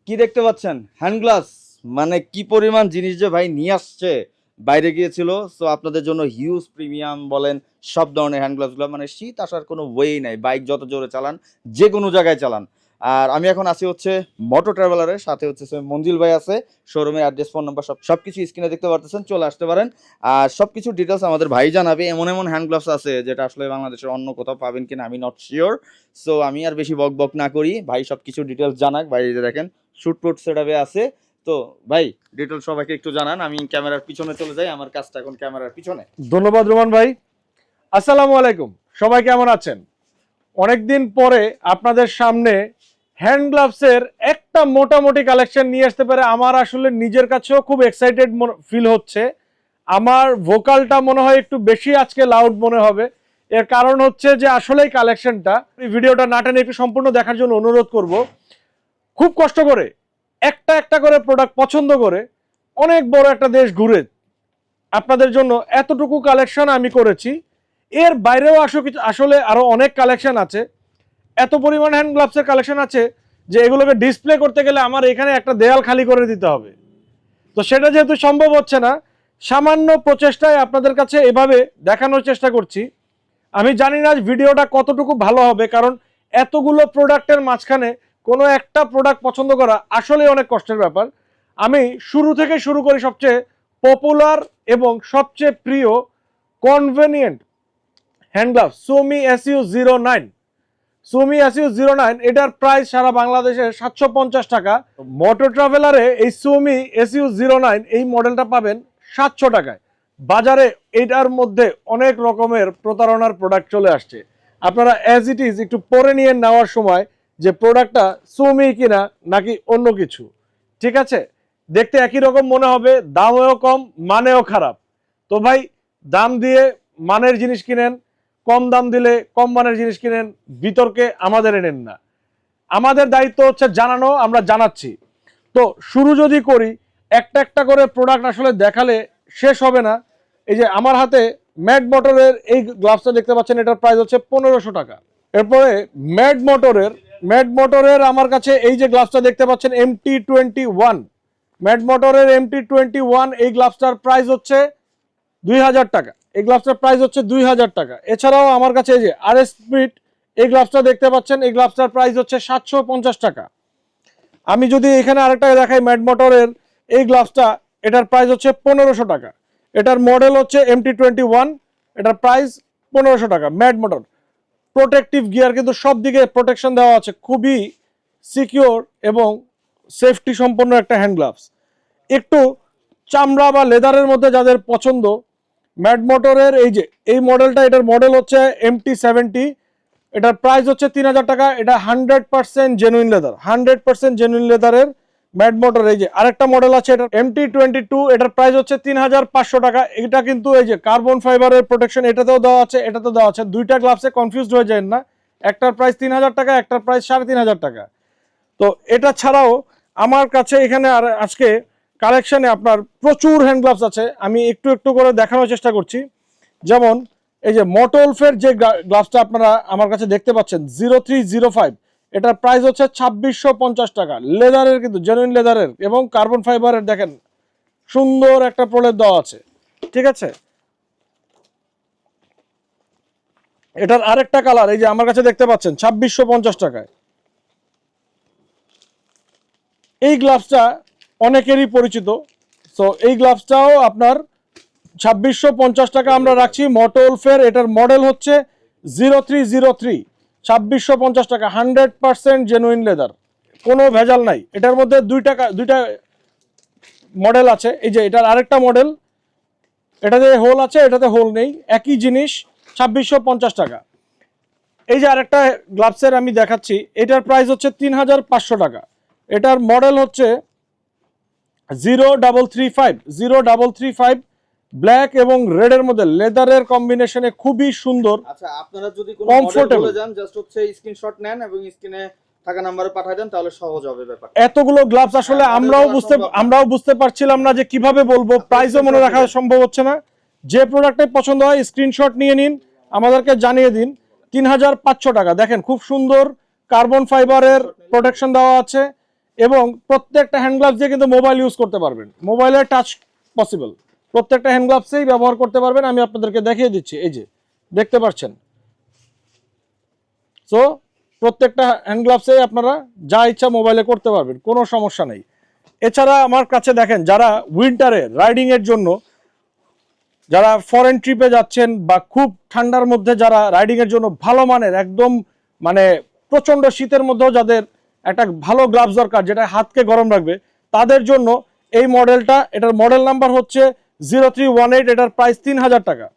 কি দেখতে পাচ্ছেন? Hand gloves. মানে কি পরিমাণ জিনিস যে ভাই নিয়ে আসছে, বাইরে গিয়েছিল। সো আপনাদের জন্য হিউজ প্রিমিয়াম বলেন, সব ধরনের হ্যান্ড গ্লাভসগুলো, মানে শীত আসার কোনো ওয়েই নাই। বাইক যত জোরে চালান, যে কোনো জায়গায় চালান। আর আমি এখন আছি হচ্ছে মোটো ট্রাভেলারের সাথে, হচ্ছে মঞ্জিল ভাই আছে। শোরুমের অ্যাড্রেস, ফোন নাম্বার সবকিছু স্ক্রিনে দেখতে পারতেছেন, চলে আসতে পারেন। আর সবকিছু ডিটেলস আমাদের ভাই জানাবে। এমন এমন হ্যান্ড গ্লাভস আছে যেটা আসলে বাংলাদেশের অন্য কোথাও পাবেন কিনা আমি নট শিওর। সো আমি আর বেশি বক বক না করি, ভাই সবকিছু ডিটেলস জানাক। ভাই এই যে দেখেন শুটপুট সেটআপে আছে। তো ভাই ডিটেলস সবাইকে একটু জানান, আমি ক্যামেরার পিছনে চলে যাই, আমার কাজটা এখন ক্যামেরার পিছনে। ধন্যবাদ রোমান ভাই। আসসালামু আলাইকুম, সবাই কেমন আছেন? অনেকদিন পরে আপনাদের সামনে হ্যান্ড গ্লাভসের একটা মোটামুটি কালেকশন নিয়ে আসতে পারে আমার আসলে নিজের কাছেও খুব এক্সাইটেড ফিল হচ্ছে। আমার ভোকালটা মনে হয় একটু বেশি আজকে লাউড মনে হবে। এর কারণ হচ্ছে যে আসলেই কালেকশনটা, ভিডিওটা না টেনে একটু সম্পূর্ণ দেখার জন্য অনুরোধ করব। খুব কষ্ট করে একটা একটা করে প্রোডাক্ট পছন্দ করে অনেক বড় একটা দেশ ঘুরে আপনাদের জন্য এতটুকু কালেকশন আমি করেছি। এর বাইরেও আসলে আরো অনেক কালেকশন আছে। এত পরিমাণ হ্যান্ড গ্লাভসের কালেকশন আছে যে এগুলোকে ডিসপ্লে করতে গেলে আমার এখানে একটা দেয়াল খালি করে দিতে হবে। তো সেটা যেহেতু সম্ভব হচ্ছে না, সামান্য প্রচেষ্টায় আপনাদের কাছে এভাবে দেখানোর চেষ্টা করছি। আমি জানি না ভিডিওটা কতটুকু ভালো হবে, কারণ এতগুলো প্রোডাক্টের মাঝখানে কোনো একটা প্রোডাক্ট পছন্দ করা আসলে অনেক কষ্টের ব্যাপার। আমি শুরু থেকে শুরু করি সবচেয়ে পপুলার এবং সবচেয়ে প্রিয় convenient hand gloves Sumi SU09। Sumi SU09 এটার প্রাইস সারা বাংলাদেশে 750 টাকা। মোটো ট্রাভেলারে এই সুমি SU09 এই মডেলটা পাবেন 700 টাকায়। বাজারে এটার মধ্যে অনেক রকমের প্রতারণার প্রোডাক্ট চলে আসছে। আপনারা অ্যাজ ইট ইজ একটু পরে নিয়ে নেওয়ার সময় যে প্রোডাক্টটা সুমি কিনা নাকি অন্য কিছু, ঠিক আছে? দেখতে একই রকম মনে হবে, দামেও কম, মানেও খারাপ। তো ভাই, দাম দিয়ে মানের জিনিস কিনেন, কম দাম দিলে কম মানের জিনিস কিনেন, বিতর্কে আমাদের এনেন না। আমাদের দায়িত্ব হচ্ছে জানানো, আমরা জানাচ্ছি। তো শুরু যদি করি, একটা একটা করে প্রোডাক্ট আসলে দেখালে শেষ হবে না। এই যে আমার হাতে ম্যাড মোটরের এই গ্লাভসটা দেখতে পাচ্ছেন, এটার প্রাইস হচ্ছে 1500 টাকা। এরপরে ম্যাড মোটরের আমার কাছে এই যে গ্লাভসটা দেখতে পাচ্ছেন MT21, ম্যাড মোটরের MT21 এই গ্লাভসটার প্রাইস হচ্ছে 2000 টাকা। এই গ্লাভসটার প্রাইস হচ্ছে 2000 টাকা। এছাড়াও আমার কাছে এই যে RS স্পিড এই গ্লাভসটা দেখতে পাচ্ছেন, এই গ্লাভসটার প্রাইস হচ্ছে 750 টাকা। আমি যদি এখানে আরেকটা দেখাই ম্যাড মোটরের এই গ্লাভসটা, এটার প্রাইস হচ্ছে 1500 টাকা। এটার মডেল হচ্ছে MT21, এটার প্রাইস 1500 টাকা। ম্যাড মোটর প্রোটেক্টিভ গিয়ার, কিন্তু সব দিকে প্রোটেকশন দেওয়া আছে, খুবই সিকিউর এবং সেফটি সম্পন্ন একটা হ্যান্ড গ্লাভস। একটু চামড়া বা লেদারের মধ্যে যাদের পছন্দ, ম্যাড মোটরের এই যে এই মডেলটা, এটার মডেল হচ্ছে MT70, এটার প্রাইস হচ্ছে 3000 টাকা। এটা 100% জেনুইন লেদার, 100% জেনুইন লেদারের ম্যাড মোটর। এই যে আরেকটা মডেল আছে, এটা MT22, এটার প্রাইস হচ্ছে 3500 টাকা। এটা কিন্তু এই যে কার্বন ফাইবারের প্রোটেকশন এটাতেও দেওয়া আছে, এটাতেও দেওয়া আছে। দুইটা গ্লাভসে কনফিউজড হয়ে যায় না, একটার প্রাইস 3000 টাকা, একটার প্রাইস 3500 টাকা। তো এটা ছাড়াও আমার কাছে এখানে আর আজকে কালেকশনে আপনার প্রচুর হ্যান্ড গ্লাভস আছে, আমি একটু একটু করে দেখানোর চেষ্টা করছি। যেমন এই যে মটোলফের যে গ্লাভসটা আপনারা আমার কাছে দেখতে পাচ্ছেন 0305, এটার প্রাইস হচ্ছে 2650 টাকা। লেদারের, কিন্তু জেনুইন লেদারের এবং কার্বন ফাইবারের, দেখেন সুন্দর একটা প্রলেপ দেওয়া আছে, ঠিক আছে? এটার আরেকটা কালার এই যে আমার কাছে দেখতে পাচ্ছেন 2650 টাকায়। এই গ্লাভসটা অনেকেরই পরিচিত। সো এই গ্লাভসটাও আপনার 2650 টাকা আমরা রাখছি। মটোলফের এটার মডেল হচ্ছে 0303, 2650 টাকা। 100% জেনুইন লেদার, কোনো ভেজাল নাই। এটার মধ্যে দুইটা মডেল আছে। এই যে এটার আরেকটা মডেল, এটাতে হোল আছে, এটাতে হোল নেই, একই জিনিস, 2650 টাকা। এই যে আরেকটা গ্লাভসের আমি দেখাচ্ছি, এটার প্রাইস হচ্ছে 3500 টাকা। এটার মডেল হচ্ছে 0335, ব্ল্যাক এবং রেড এর মধ্যে লেদারের কম্বিনেশনে খুবই সুন্দর। আচ্ছা, আপনারা যদি কোনো মডেল বলে যান, জাস্ট হচ্ছে স্ক্রিনশট নেন এবং স্ক্রিনে থাকা নম্বরে পাঠিয়ে দেন, তাহলে সহজ হবে ব্যাপারটা। এতগুলো গ্লাভস আসলে আমরাও বুঝতে পারছিলাম না যে কিভাবে বলবো, প্রাইসও মনে রাখা সম্ভব হচ্ছে না। যে প্রোডাক্টে পছন্দ হয় স্ক্রিনশট নিয়ে নিন, আমাদেরকে জানিয়ে দিন। 3500 টাকা। দেখেন খুব সুন্দর কার্বন ফাইবারের প্রোটেকশন দেওয়া আছে। এবং প্রত্যেকটা হ্যান্ড গ্লাভস দিয়ে কিন্তু মোবাইল ইউজ করতে পারবেন, মোবাইলের টাচ পসিবল, প্রত্যেকটা হ্যান্ড গ্লাভসেই ব্যবহার করতে পারবেন। আমি আপনাদেরকে দেখিয়ে দিচ্ছি, এই যে দেখতে পাচ্ছেন। সো প্রত্যেকটা হ্যান্ড গ্লাভসে আপনারা যা ইচ্ছা মোবাইলে করতে পারবেন, কোনো সমস্যা নেই। এছাড়া আমার কাছে দেখেন, যারা উইন্টারে রাইডিং এর জন্য, যারা ফরেন ট্রিপে যাচ্ছেন বা খুব ঠান্ডার মধ্যে যারা রাইডিং এর জন্য ভালো মানের, একদম মানে প্রচন্ড শীতের মধ্যেও যাদের একটা ভালো গ্লাভস দরকার যেটা হাতকে গরম রাখবে, তাদের জন্য এই মডেলটা, এটার মডেল নাম্বার হচ্ছে 0318, এটার প্রাইস 3000 টাকা।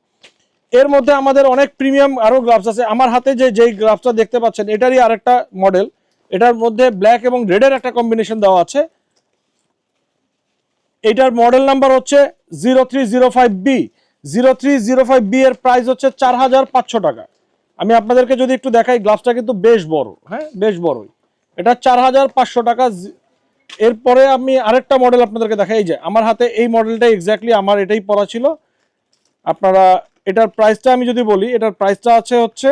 এর মধ্যে আমাদের অনেক প্রিমিয়াম আরো গ্লাভস আছে। আমার হাতে যেই গ্লাভসটা দেখতে পাচ্ছেন এটারই আরেকটা মডেল, এটার মধ্যে ব্ল্যাক এবং রেডের একটা কম্বিনেশন দেওয়া আছে। এটার মডেল নাম্বার হচ্ছে 0305B। 0305B এর প্রাইস হচ্ছে 4500 টাকা। আমি আপনাদেরকে যদি একটু দেখাই, গ্লাভসটা কিন্তু বেশ বড়, হ্যাঁ বেশ বড়ই, এটা 4500 টাকা। এরপরে আমি আরেকটা মডেল আপনাদেরকে দেখাই, এই যে আমার হাতে এই মডেলটা এক্স্যাক্টলি আমার এটাই পরা ছিল। আপনারা এটার প্রাইসটা আমি যদি বলি, এটার প্রাইসটা আছে হচ্ছে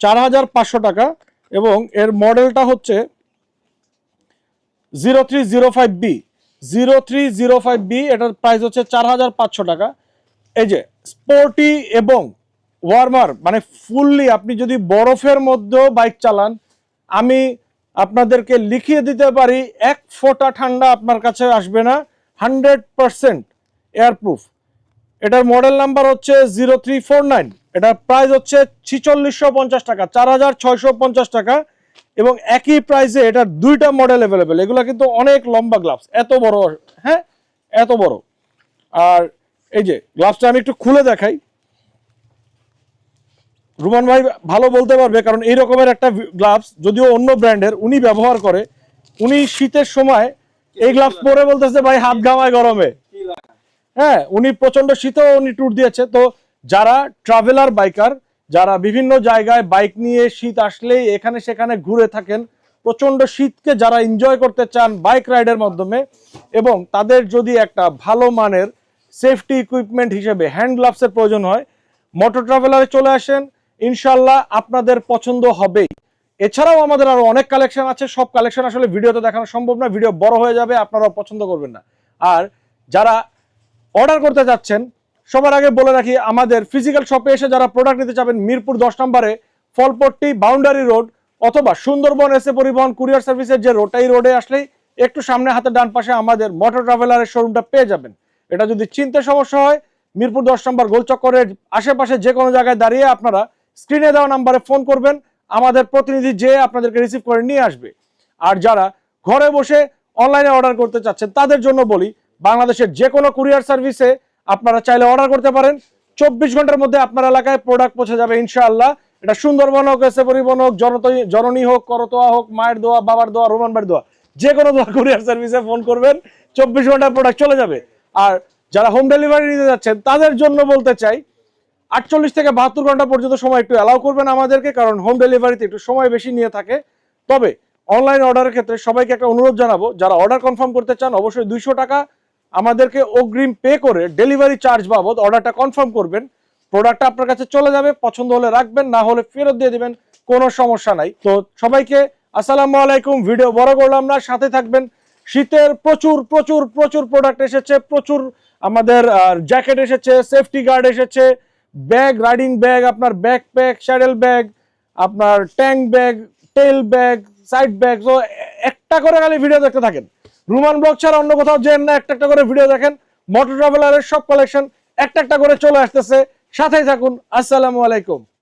4500 টাকা এবং এর মডেলটা হচ্ছে 0305B। 0305B, এটার প্রাইস হচ্ছে 4500 টাকা। এই যে স্পোর্টি এবং ওয়ার্মার, মানে ফুললি আপনি যদি বরফের মধ্যেও বাইক চালান, আমি আপনাদেরকে লিখিয়ে দিতে পারি 1 ফোঁটা ঠান্ডা আপনার কাছে আসবে না, 100% এয়ারপ্রুফ। এটার মডেল নাম্বার হচ্ছে 0349, এটার প্রাইস হচ্ছে 4650 টাকা, 4650 টাকা। এবং একই প্রাইসে এটার দুইটা মডেল অ্যাভেলেবেল। এগুলো কিন্তু অনেক লম্বা গ্লাভস, এত বড়, হ্যাঁ এত বড়। আর এই যে গ্লাভসটা আমি একটু খুলে দেখাই, রুমান ভাই ভালো বলতে পারবে, কারণ এই রকমের একটা গ্লাভস যদিও অন্য ব্র্যান্ডের উনি ব্যবহার করে, উনি শীতের সময় এই গ্লাভস পরে বলতেছে ভাই হাত ঘামায় গরমে। হ্যাঁ, উনি প্রচন্ড শীতেও উনি ট্যুর দিয়েছে। তো যারা ট্রাভেলার বাইকার, যারা বিভিন্ন জায়গায় বাইক নিয়ে শীত আসলেই এখানে সেখানে ঘুরে থাকেন, প্রচন্ড শীতকে যারা এনজয় করতে চান বাইক রাইডের মাধ্যমে, এবং তাদের যদি একটা ভালো মানের সেফটি ইকুইপমেন্ট হিসেবে হ্যান্ড গ্লাভসের প্রয়োজন হয়, মোটর ট্রাভেলারে চলে আসেন, ইনশাল্লাহ আপনাদের পছন্দ হবেই। এছাড়াও আমাদের আরো অনেক কালেকশন আছে, সব কালেকশন আসলে ভিডিওতে দেখানো সম্ভব না, ভিডিও বড় হয়ে যাবে, আপনারাও পছন্দ করবেন না। আর যারা অর্ডার করতে যাচ্ছেন, সবার আগে বলে রাখি, আমাদের ফিজিক্যাল শপে এসে যারা প্রোডাক্ট নিতে চাবেন, মিরপুর 10 নম্বরে ফলপট্টি বাউন্ডারি রোড অথবা সুন্দরবন এসে পরিবহন কুরিয়ার সার্ভিসের যে রোড, এই রোডে আসলেই একটু সামনে হাতে ডান পাশে আমাদের মোটর ট্রাভেলারের শোরুমটা পেয়ে যাবেন। এটা যদি চিনতে সমস্যা হয়, মিরপুর 10 নম্বর গোলচক্করের আশেপাশে যে কোনো জায়গায় দাঁড়িয়ে আপনারা স্ক্রিনে দেওয়া নাম্বারে ফোন করবেন, আমাদের প্রতিনিধি যে আপনাদেরকে রিসিভ করে নিয়ে আসবে। আর যারা ঘরে বসে অনলাইনে অর্ডার করতে চাচ্ছেন, তাদের জন্য বলি, বাংলাদেশের যে কোনো কুরিয়ার সার্ভিসে আপনারা চাইলে অর্ডার করতে পারেন, 24 ঘন্টার মধ্যে আপনার এলাকায় প্রোডাক্ট পৌঁছে যাবে ইনশাআল্লাহ। এটা সুন্দরবন হোক, এসে পরিবহন হোক, জননী হোক, করতোয়া হোক, মায়ের দোয়া, বাবার দোয়া, রোমান বাড়ির দোয়া, যে কোনো দোয়া কুরিয়ার সার্ভিসে ফোন করবেন, 24 ঘন্টার প্রোডাক্ট চলে যাবে। আর যারা হোম ডেলিভারি নিতে যাচ্ছেন, তাদের জন্য বলতে চাই 48 থেকে 72 ঘন্টা পর্যন্ত সময় একটু অ্যালাউ করবেন আমাদেরকে, কারণ হোম ডেলিভারিতে একটু সময় বেশি নিয়ে থাকে। তবে অনলাইন অর্ডারের ক্ষেত্রে সবাইকে একটা অনুরোধ জানাবো, যারা অর্ডার কনফার্ম করতে চান অবশ্যই 200 টাকা আমাদেরকে অগ্রিম পে করে ডেলিভারি চার্জ বাবদ অর্ডারটা কনফার্ম করবেন। প্রোডাক্টটা আপনার কাছে চলে যাবে, পছন্দ হলে রাখবেন, না হলে ফেরত দিয়ে দিবেন, কোনো সমস্যা নাই। তো সবাইকে আসসালামু আলাইকুম। ভিডিও বড় করলাম না, সাথে থাকবেন। শীতের প্রচুর প্রচুর প্রচুর প্রোডাক্ট এসেছে, প্রচুর আমাদের জ্যাকেট এসেছে, সেফটি গার্ড এসেছে, ব্যাগ, রাইডিং ব্যাগ, আপনার ব্যাকপ্যাক, স্যাডেল ব্যাগ, আপনার ট্যাঙ্ক ব্যাগ, টেল ব্যাগ, সাইড ব্যাগ। তো একটা করে খালি ভিডিও দেখতে থাকেন, রুমান ব্লগ ছাড়া অন্য কোথাও যেন না, একটা একটা করে ভিডিও দেখেন। মোটর ট্রাভেলারের সব কালেকশন একটা একটা করে চলে আসতেছে, সাথেই থাকুন। আসসালামু আলাইকুম।